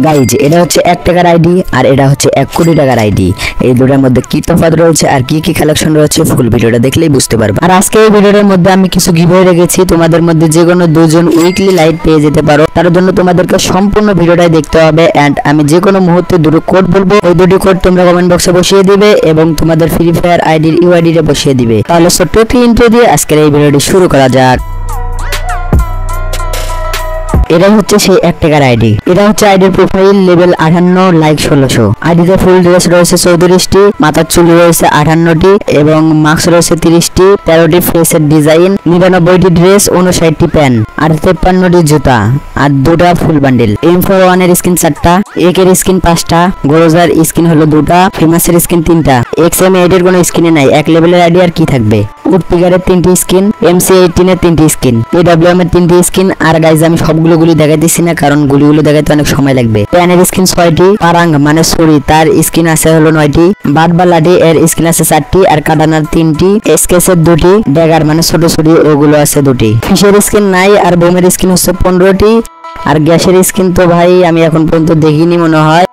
Guys এটা হচ্ছে 1 টাকার আইডি আর এটা হচ্ছে 1 কোটি টাকার আইডি। এই দুটোর মধ্যে কি তফাৎ রয়েছে আর কি কি কালেকশন রয়েছে ফুল ভিডিওটা দেখলেই বুঝতে পারবে। আর আজকে এই ভিডিওর মধ্যে আমি কিছু গিভওয়ে রেখেছি, তোমাদের মধ্যে যে কোনো দুজন উইকলি লাইট পেয়ে যেতে পারো। তার জন্য তোমাদেরকে সম্পূর্ণ ভিডিওটাই দেখতে হবে এন্ড আমি যে কোনো মুহূর্তে দুটো কোড বলবো, ওই দুটি কোড তোমরা কমেন্ট বক্সে বসিয়ে দিবে এবং তোমাদের ফ্রি ফায়ার আইডির ইউআইডিটা বসিয়ে দিবে। তাহলে ছোট্ট একটি ইন্ট্রো দিয়ে আজকের এই ভিডিওটি শুরু করা যাক। এটা হচ্ছে সেই 1 টাকার আইডি। এটা হচ্ছে আইডির প্রোফাইল লেভেল 58 লাইক 1600। আইডিতে ফুল ড্রেস রয়েছে 34টি, মাথার চুল রয়েছে 58টি এবং মাস্ক রয়েছে 30টি, 13টি ফেসের ডিজাইন, 99টি ড্রেস, 59টি প্যান আর 53টি জুতা আর 2টা ফুল বান্ডেল। M41 এর স্কিন 4টা, একের স্কিন 5টা, গোরোজার স্কিন হলো 2টা, ফেমাসের স্কিন 3টা। XM8 এর কোনো স্কিনে নাই, 1 লেভেলের আইডি আর কি থাকবে। উডপিকারের 3টি স্কিন, MC18 এর 3টি স্কিন, AWM এর 3টি স্কিন। আর গাইজ আমি সবগুলো গুলি দেখাইতেছি না কারণ গুলিগুলো দেখাইতে অনেক সময় লাগবে। প্যানের স্কিন 6টি, পারাং মানে সরি তার স্কিন আছে হলো 9টি, বাটবা লাঠি এর স্কিন আছে 4টি আর কাটানার 3টি, এসকেসের 2টি, ড্যাগার মানে ছোট ছোট ওগুলো আছে 2টি। ফিশের স্কিন নাই আর বোমের স্কিন হচ্ছে 15টি আর গ্যাসের স্কিন তো ভাই আমি এখন পর্যন্ত দেখিনি মনে হয়,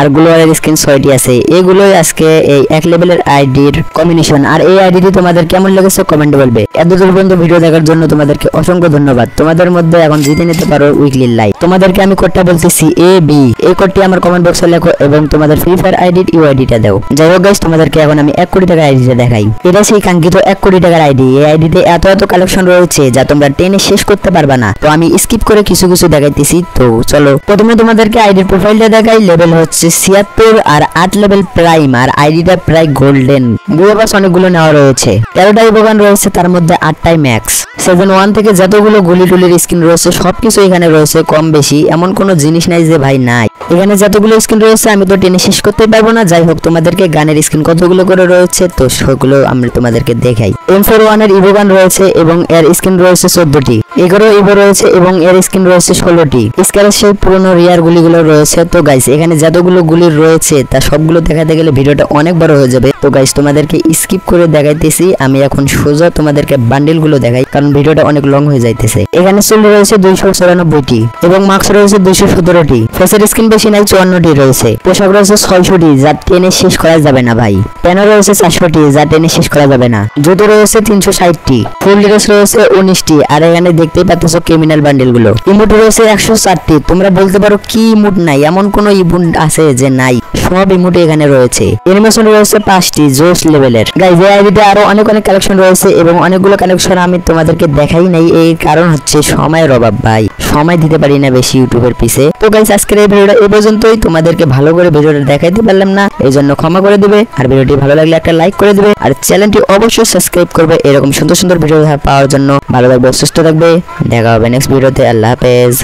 আর গ্লোয়ালের স্কিন 6টি আছে। এগুলোই আজকে এই 1 লেভেলের আইডির কম্বিনেশন। আর এই আইডিটি তোমাদের কেমন লেগেছে কমেন্টে বলবে। এতদূর পর্যন্ত ভিডিও দেখার জন্য তোমাদেরকে অসংখ্য ধন্যবাদ। তোমাদের মধ্যে এখন জিতে নিতে পারো উইকলি লাইভ। তোমাদেরকে আমি কোডটা বলতেছি AB, এই কোডটি আমার কমেন্ট বক্সে লেখো এবং তোমাদের ফ্রি ফায়ার আইডির ইউআইডিটা দাও। যাই হোক গাইস, তোমাদেরকে এখন আমি 1 কোটি টাকার আইডিটা দেখাই। এটা সেই কাঙ্ক্ষিত 1 কোটি টাকার আইডি। এই আইডিতে এত কালেকশন রয়েছে যা তোমরা টেনে শেষ করতে পারবে না, তো আমি স্কিপ করে কিছু দেখাইতেছি। তো চলো প্রথমে তোমাদেরকে আইডির প্রোফাইলটা দেখাই। লেভেল হচ্ছে 76 আর 8 লেভেল প্রাইম আর আইডিটা প্রায় গোল্ডেন। গুয়াবাস অনেকগুলো নেওয়া রয়েছে, 13টাই বোগান রয়েছে, তার মধ্যে 8টাই ম্যাক্স। সিজন 1 থেকে যতগুলো গুলি টুলির স্কিন রয়েছে সবকিছু এখানে রয়েছে কম বেশি, এমন কোনো জিনিস নাই যে ভাই নাই। এখানে যতগুলো স্কিন রয়েছে আমি তো টেনে শেষ করতে পারবো না। যাই হোক তোমাদেরকে গানের স্কিন কতগুলো করে রয়েছে তো সেগুলো আমি তোমাদেরকে দেখাই। M41 এর ইভো গান রয়েছে এবং এর স্কিন রয়েছে 14টি, 11 ইভো রয়েছে এবং এর স্কিন রয়েছে 16টি। স্কারের সেই পুরনো রিয়ার গুলিগুলো রয়েছে। তো গাইস এখানে যতগুলো গুলি রয়েছে তা সবগুলো দেখাতে গেলে ভিডিওটা অনেক বড় হয়ে যাবে। তো গাইস তোমাদেরকে স্কিপ করে দেখাইতেছি, আমি এখন সোজা তোমাদেরকে বান্ডেল গুলো দেখাই কারণ ভিডিওটা অনেক লং হয়ে যাইতেছে। এখানে চুল রয়েছে 294টি এবং মাস্ক রয়েছে 217টি, ফেসের স্কিন বেশি নাই 54টি রয়েছে, পোশাক রয়েছে 600টি যা টেনে শেষ করা যাবে না ভাই, প্যানও রয়েছে 400টি যা টেনে শেষ করা যাবে না, জুতো রয়েছে 360টি, ফুল ড্রেস রয়েছে 19টি আর এখানে দেখতেই পাচ্ছ ক্রিমিনাল বান্ডেল গুলো। ইমোট রয়েছে 104টি। তোমরা বলতে পারো কি ইমোট নাই, এমন কোন ইমোট আছে যে নাই, সব ইমোটে এখানে রয়েছে। অ্যানিমেশন রয়েছে 5টি জোস লেভেলের। গাইস এই আইডিতে আরো অনেক কালেকশন রয়েছে এবং অনেকগুলো কালেকশন আমি তোমাদেরকে দেখাই নাই, এই কারণ হচ্ছে সময়ের অভাব ভাই, সময় দিতে পারি না বেশি ইউটিউবের পিছে। তো গাইস আজকের এই ভিডিওটা এই পর্যন্তই। তোমাদেরকে ভালো করে ভিডিওটা দেখাইতে পারলাম না, এই জন্য ক্ষমা করে দিবে। আর ভিডিওটি ভালো লাগলে একটা লাইক করে দিবে আর চ্যানেলটি অবশ্যই সাবস্ক্রাইব করবে এরকম সুন্দর ভিডিও পাওয়ার জন্য। ভালো থাকবে, সুস্থ থাকবে, দেখা হবে নেক্সট ভিডিওতে। আল্লাহ হাফেজ।